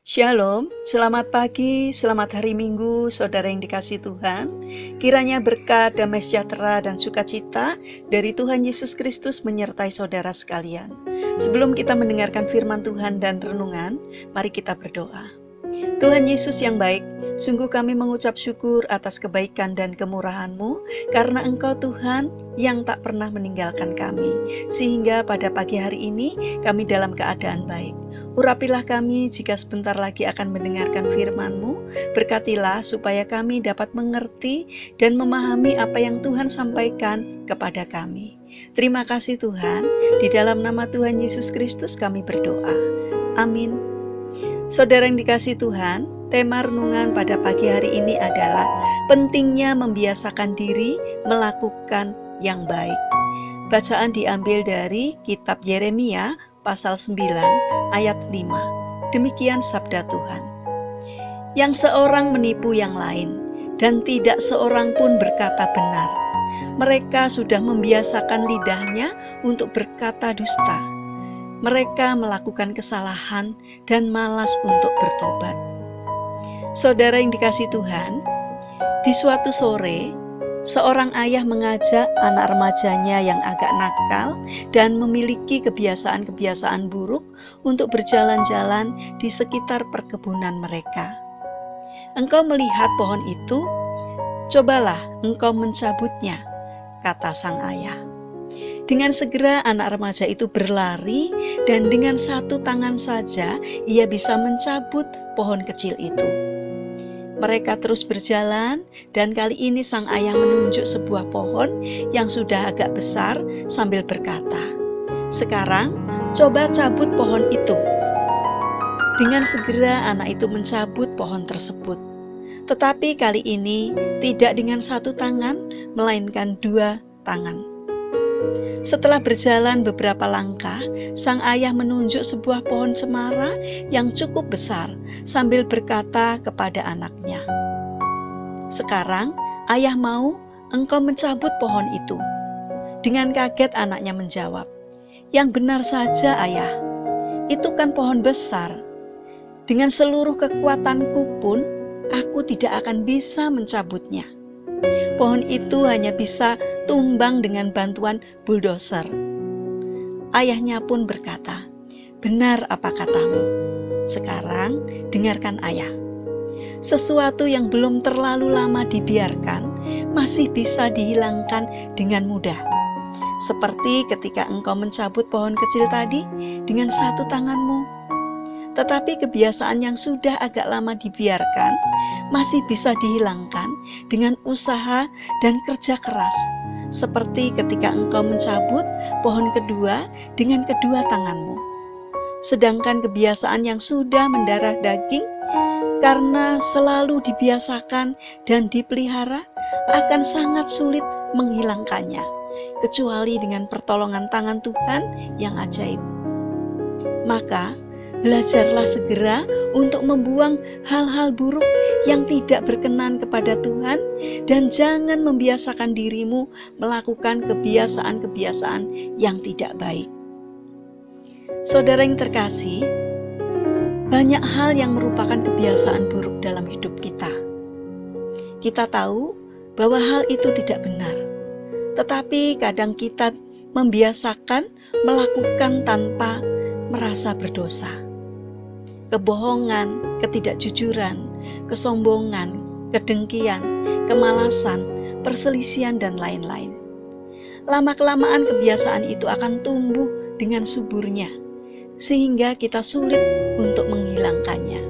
Shalom, selamat pagi, selamat hari Minggu, saudara yang dikasihi Tuhan. Kiranya berkat, damai sejahtera, dan sukacita dari Tuhan Yesus Kristus menyertai saudara sekalian. Sebelum kita mendengarkan firman Tuhan dan renungan, mari kita berdoa. Tuhan Yesus yang baik, sungguh kami mengucap syukur atas kebaikan dan kemurahan-Mu, karena Engkau Tuhan yang tak pernah meninggalkan kami, sehingga pada pagi hari ini kami dalam keadaan baik. Urapilah kami jika sebentar lagi akan mendengarkan firman-Mu, berkatilah supaya kami dapat mengerti dan memahami apa yang Tuhan sampaikan kepada kami. Terima kasih Tuhan, di dalam nama Tuhan Yesus Kristus kami berdoa. Amin. Saudara yang dikasihi Tuhan, tema renungan pada pagi hari ini adalah pentingnya membiasakan diri melakukan yang baik. Bacaan diambil dari kitab Yeremia pasal 9 ayat 5. Demikian sabda Tuhan. Yang seorang menipu yang lain, dan tidak seorang pun berkata benar. Mereka sudah membiasakan lidahnya untuk berkata dusta. Mereka melakukan kesalahan dan malas untuk bertobat. Saudara yang dikasihi Tuhan, di suatu sore, seorang ayah mengajak anak remajanya yang agak nakal dan memiliki kebiasaan-kebiasaan buruk untuk berjalan-jalan di sekitar perkebunan mereka. Engkau melihat pohon itu, cobalah engkau mencabutnya, kata sang ayah. Dengan segera anak remaja itu berlari dan dengan satu tangan saja ia bisa mencabut pohon kecil itu. Mereka terus berjalan dan kali ini sang ayah menunjuk sebuah pohon yang sudah agak besar sambil berkata, "Sekarang coba cabut pohon itu." Dengan segera anak itu mencabut pohon tersebut. Tetapi kali ini tidak dengan satu tangan, melainkan dua tangan. Setelah berjalan beberapa langkah, sang ayah menunjuk sebuah pohon cemara yang cukup besar sambil berkata kepada anaknya, "Sekarang ayah mau engkau mencabut pohon itu." Dengan kaget anaknya menjawab, "Yang benar saja ayah, itu kan pohon besar. Dengan seluruh kekuatanku pun aku tidak akan bisa mencabutnya. Pohon itu hanya bisa tumbang dengan bantuan bulldozer." Ayahnya pun berkata, "Benar apa katamu. Sekarang dengarkan ayah. Sesuatu yang belum terlalu lama dibiarkan masih bisa dihilangkan dengan mudah. Seperti ketika engkau mencabut pohon kecil tadi dengan satu tanganmu. Tetapi kebiasaan yang sudah agak lama dibiarkan masih bisa dihilangkan dengan usaha dan kerja keras. Seperti ketika engkau mencabut pohon kedua dengan kedua tanganmu. Sedangkan kebiasaan yang sudah mendarah daging karena selalu dibiasakan dan dipelihara akan sangat sulit menghilangkannya, kecuali dengan pertolongan tangan Tuhan yang ajaib. Maka belajarlah segera untuk membuang hal-hal buruk yang tidak berkenan kepada Tuhan dan jangan membiasakan dirimu melakukan kebiasaan-kebiasaan yang tidak baik. Saudara yang terkasih, banyak hal yang merupakan kebiasaan buruk dalam hidup kita. Kita tahu bahwa hal itu tidak benar, tetapi kadang kita membiasakan melakukan tanpa merasa berdosa. Kebohongan, ketidakjujuran, kesombongan, kedengkian, kemalasan, perselisihan, dan lain-lain. Lama-kelamaan kebiasaan itu akan tumbuh dengan suburnya, sehingga kita sulit untuk menghilangkannya.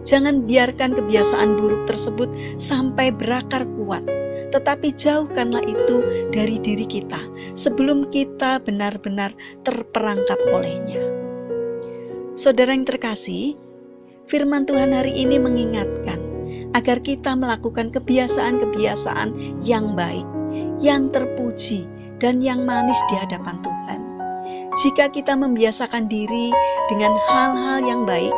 Jangan biarkan kebiasaan buruk tersebut sampai berakar kuat, tetapi jauhkanlah itu dari diri kita sebelum kita benar-benar terperangkap olehnya. Saudara yang terkasih, firman Tuhan hari ini mengingatkan agar kita melakukan kebiasaan-kebiasaan yang baik, yang terpuji, dan yang manis di hadapan Tuhan. Jika kita membiasakan diri dengan hal-hal yang baik,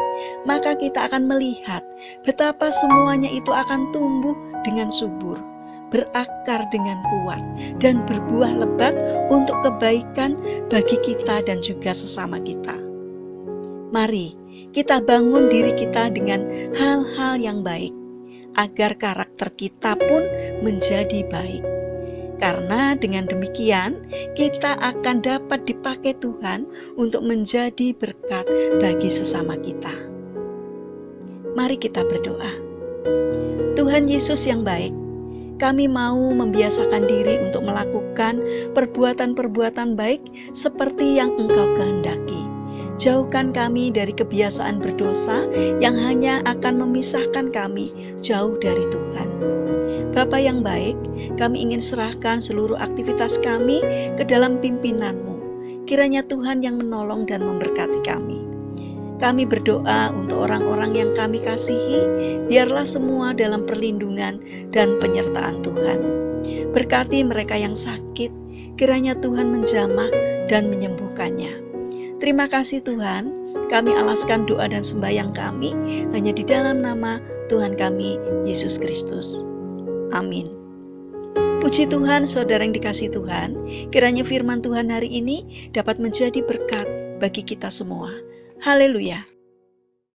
maka kita akan melihat betapa semuanya itu akan tumbuh dengan subur, berakar dengan kuat, dan berbuah lebat untuk kebaikan bagi kita dan juga sesama kita. Mari Kita bangun diri kita dengan hal-hal yang baik, agar karakter kita pun menjadi baik. Karena dengan demikian, kita akan dapat dipakai Tuhan untuk menjadi berkat bagi sesama kita. Mari kita berdoa. Tuhan Yesus yang baik, kami mau membiasakan diri untuk melakukan perbuatan-perbuatan baik seperti yang Engkau kehendaki. Jauhkan kami dari kebiasaan berdosa yang hanya akan memisahkan kami jauh dari Tuhan. Bapa yang baik, kami ingin serahkan seluruh aktivitas kami ke dalam pimpinan-Mu. Kiranya Tuhan yang menolong dan memberkati kami. Kami berdoa untuk orang-orang yang kami kasihi, biarlah semua dalam perlindungan dan penyertaan Tuhan. Berkati mereka yang sakit, kiranya Tuhan menjamah dan menyembuhkannya. Terima kasih Tuhan, kami alaskan doa dan sembahyang kami hanya di dalam nama Tuhan kami, Yesus Kristus. Amin. Puji Tuhan, saudara yang dikasihi Tuhan, kiranya firman Tuhan hari ini dapat menjadi berkat bagi kita semua. Haleluya.